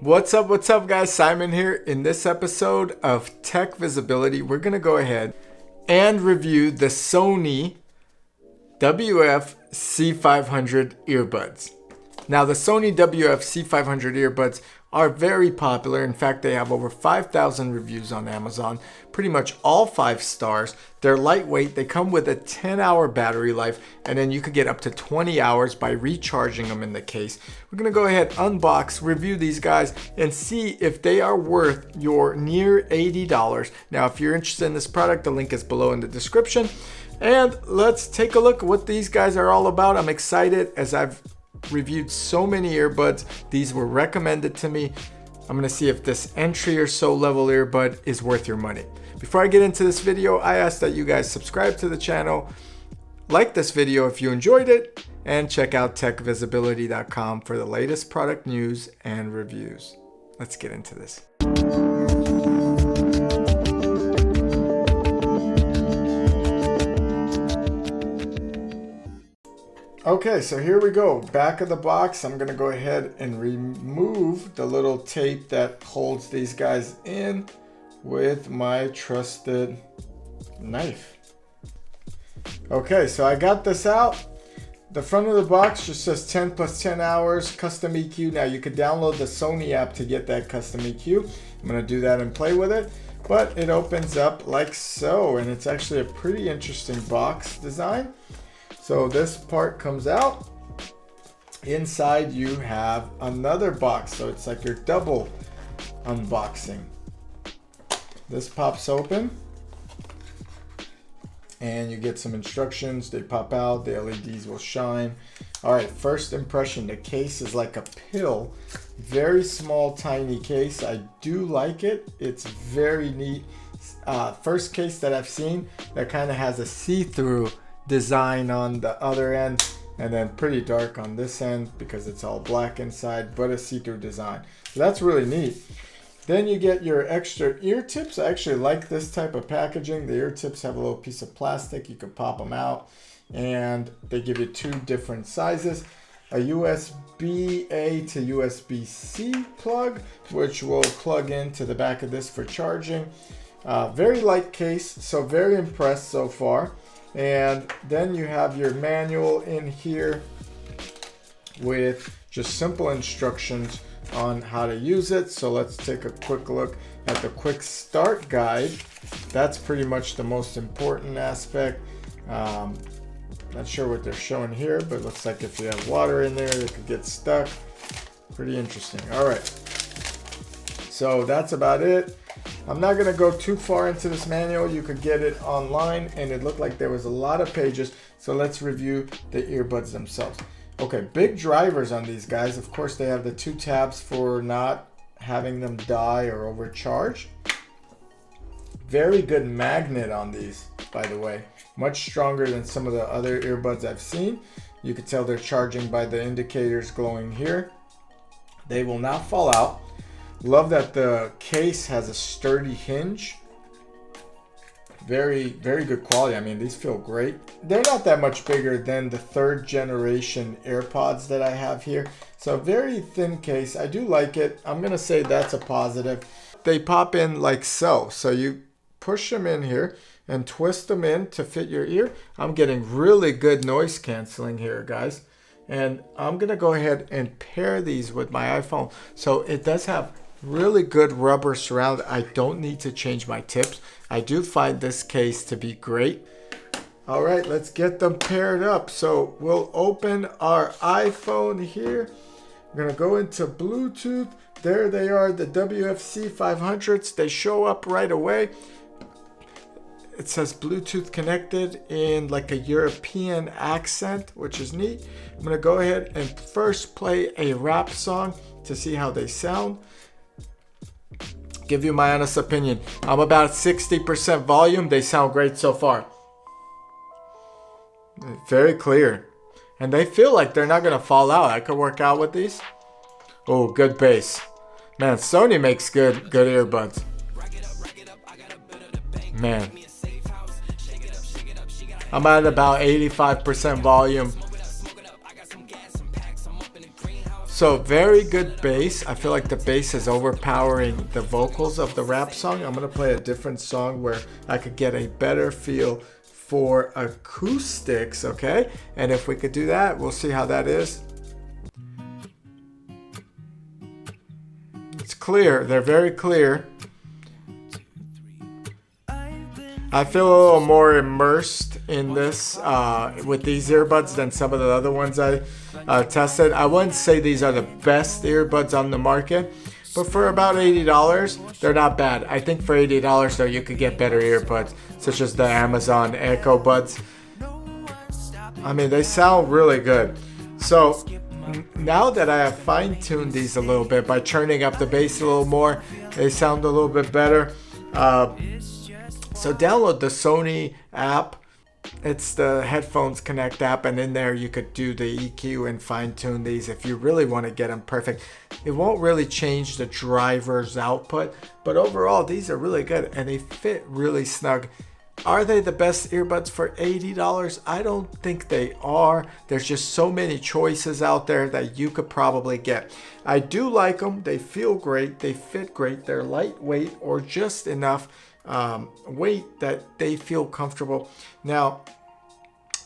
What's up guys? Simon here. In this episode of Tech Visibility, we're going to go ahead and review the Sony WF-C500 earbuds. Now the Sony WF-C500 earbuds are very popular. In fact, they have over 5,000 reviews on Amazon, pretty much all 5 stars. They're lightweight, they come with a 10-hour battery life, and then you could get up to 20 hours by recharging them in the case. We're gonna go ahead, unbox, review these guys, and see if they are worth your near $80. Now, if you're interested in this product, the link is below in the description. And let's take a look at what these guys are all about. I'm excited as I've reviewed so many earbuds. These were recommended to me. I'm gonna see if this entry or so level earbud is worth your money. Before I get into this video, I ask that you guys subscribe to the channel, like this video if you enjoyed it, and check out techvisibility.com for the latest product news and reviews. Let's get into this. Okay, so here we go. Back of the box, I'm gonna go ahead and remove the little tape that holds these guys in with my trusted knife. Okay, so I got this out. The front of the box just says 10 plus 10 hours, custom EQ. Now you could download the Sony app to get that custom EQ. I'm gonna do that and play with it. But it opens up like so, and it's actually a pretty interesting box design. So this part comes out. Inside you have another box, so it's like your double unboxing. This pops open and you get some instructions. They pop out, the LEDs will shine. All right, first impression, the case is like a pill. Very small, tiny case. I do like it. It's very neat. First case that I've seen that kind of has a see-through design on the other end, and then pretty dark on this end because it's all black inside, but a see-through design. So that's really neat. Then you get your extra ear tips. I actually like this type of packaging. The ear tips have a little piece of plastic. You can pop them out, and they give you 2 different sizes. A USB-A to USB-C plug, which will plug into the back of this for charging. Very light case, so very impressed so far. And then you have your manual in here with just simple instructions on how to use it. So let's take a quick look at the quick start guide. That's pretty much the most important aspect. Not sure what they're showing here, but it looks like if you have water in there, it could get stuck. Pretty interesting. All right, so that's about it. I'm not going to go too far into this manual. You could get it online, and it looked like there was a lot of pages. So let's review the earbuds themselves. Okay, big drivers on these guys. Of course, they have the 2 tabs for not having them die or overcharge. Very good magnet on these, by the way. Much stronger than some of the other earbuds I've seen. You can tell they're charging by the indicators glowing here. They will not fall out. Love that the case has a sturdy hinge. Very good quality. I mean, these feel great. They're not that much bigger than the 3rd generation AirPods that I have here. So very thin case. I do like it. I'm gonna say that's a positive. They pop in like so. So you push them in here and twist them in to fit your ear. I'm getting really good noise canceling here, guys. And I'm gonna go ahead and pair these with my iPhone. So it does have really good rubber surround. I don't need to change my tips. I do find this case to be great. All right, let's get them paired up. So we'll open our iPhone here. We're gonna go into Bluetooth. There they are, the WF-C500s. They show up right away. It says Bluetooth connected in like a European accent, which is neat. I'm gonna go ahead and first play a rap song to see how they sound. Give you my honest opinion. I'm about 60% volume. They sound great so far. Very clear. And they feel like they're not gonna fall out. I could work out with these. Oh, good bass. Man, Sony makes good earbuds. Man. I'm at about 85% volume. So very good bass. I feel like the bass is overpowering the vocals of the rap song. I'm gonna play a different song where I could get a better feel for acoustics, okay? And if we could do that, we'll see how that is. It's clear, they're very clear. I feel a little more immersed in this with these earbuds than some of the other ones I tested. I wouldn't say these are the best earbuds on the market, but for about $80, they're not bad. I think for $80 though, you could get better earbuds, such as the Amazon Echo Buds. I mean, they sound really good. So now that I have fine-tuned these a little bit by turning up the bass a little more, they sound a little bit better. So download the Sony app. It's the Headphones Connect app, and in there you could do the EQ and fine-tune these if you really want to get them perfect. It won't really change the driver's output, but overall these are really good and they fit really snug. Are they the best earbuds for $80? I don't think they are. There's just so many choices out there that you could probably get. I do like them. They feel great. They fit great. They're lightweight or just enough weight that they feel comfortable. Now,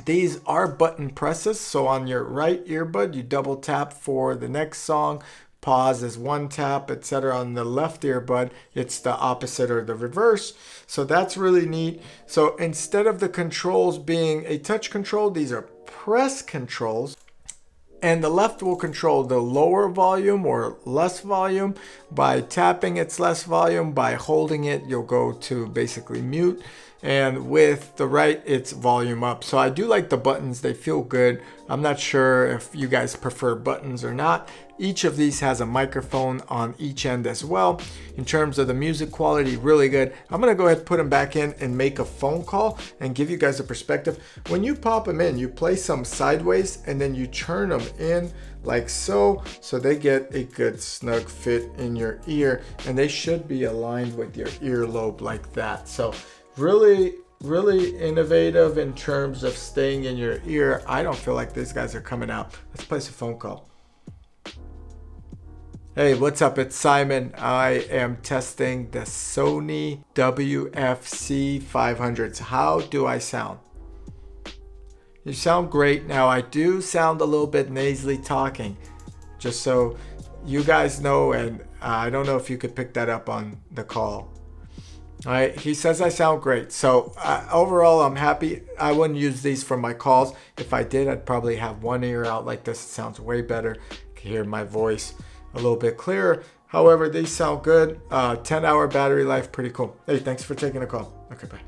these are button presses. So on your right earbud, you double tap for the next song. Pause is one tap, etc. On the left earbud, it's the opposite or the reverse. So that's really neat. So instead of the controls being a touch control, these are press controls. And the left will control the lower volume or less volume. By tapping, it's less volume. By holding it, you'll go to basically mute. And with the right, it's volume up. So I do like the buttons. They feel good. I'm not sure if you guys prefer buttons or not. Each of these has a microphone on each end as well. In terms of the music quality, really good. I'm gonna go ahead and put them back in and make a phone call and give you guys a perspective. When you pop them in, you place them sideways and then you turn them in like so they get a good snug fit in your ear, and they should be aligned with your earlobe like that. So really innovative in terms of staying in your ear. I don't feel like these guys are coming out. Let's place a phone call. Hey, what's up? It's Simon. I am testing the Sony WF-C500s. How do I sound? You sound great. Now, I do sound a little bit nasally talking, just so you guys know, and I don't know if you could pick that up on the call. All right, he says I sound great. So overall, I'm happy. I wouldn't use these for my calls. If I did, I'd probably have one ear out like this. It sounds way better. You can hear my voice a little bit clearer. However, these sound good. 10-hour battery life, pretty cool. Hey, thanks for taking the call. Okay, bye.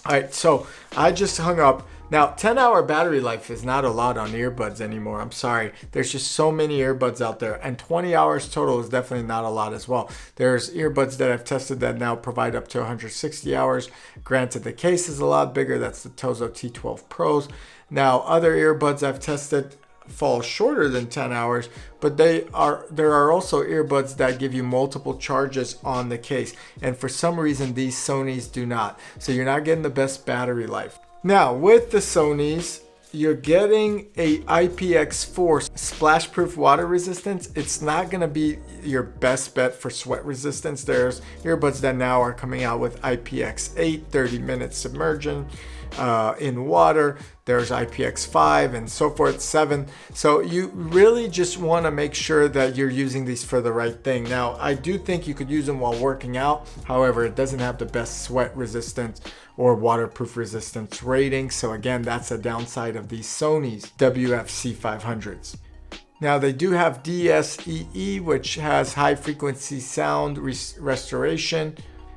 All right, so I just hung up. Now, 10-hour battery life is not a lot on earbuds anymore. I'm sorry. There's just so many earbuds out there, and 20 hours total is definitely not a lot as well. There's earbuds that I've tested that now provide up to 160 hours. Granted, the case is a lot bigger. That's the Tozo T12 Pros. Now, other earbuds I've tested fall shorter than 10 hours, but there are also earbuds that give you multiple charges on the case, and for some reason these Sonys do not. So you're not getting the best battery life. Now, with the Sonys, you're getting a IPX4 splash proof water resistance. It's not going to be your best bet for sweat resistance. There's earbuds that now are coming out with IPX8, 30-minute submersion in water. There's IPX5 and so forth, 7. So you really just want to make sure that you're using these for the right thing. Now, I do think you could use them while working out. However, it doesn't have the best sweat resistance or waterproof resistance rating. So again, that's a downside of these Sony's WF-C500s. Now, they do have DSEE, which has high frequency sound restoration,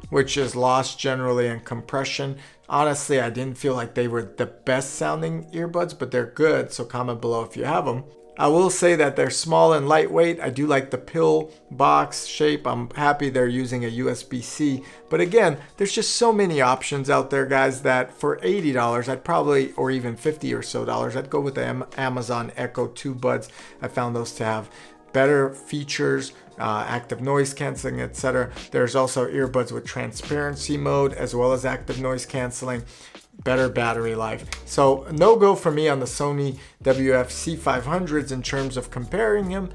which is loss generally and compression. Honestly, I didn't feel like they were the best sounding earbuds, but they're good. So comment below if you have them. I will say that they're small and lightweight. I do like the pill box shape. I'm happy they're using a USB-C. But again, there's just so many options out there, guys, that for $80, I'd probably, or even $50 or so, I'd go with the Amazon Echo 2 Buds. I found those to have better features, active noise canceling, etc. There's also earbuds with transparency mode as well as active noise canceling. better battery life. So no go for me on the Sony WF-C500s in terms of comparing them.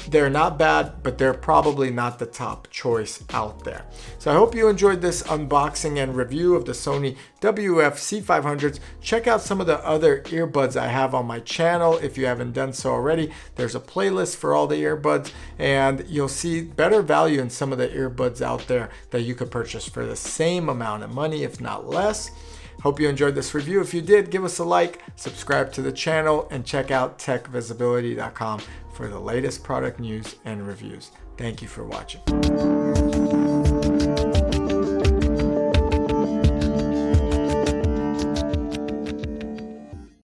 They're not bad, but they're probably not the top choice out there. So I hope you enjoyed this unboxing and review of the Sony WF-C500s. Check out some of the other earbuds I have on my channel if you haven't done so already. There's a playlist for all the earbuds, and you'll see better value in some of the earbuds out there that you could purchase for the same amount of money, if not less. Hope you enjoyed this review. If you did, give us a like, subscribe to the channel, and check out techvisibility.com for the latest product news and reviews. Thank you for watching.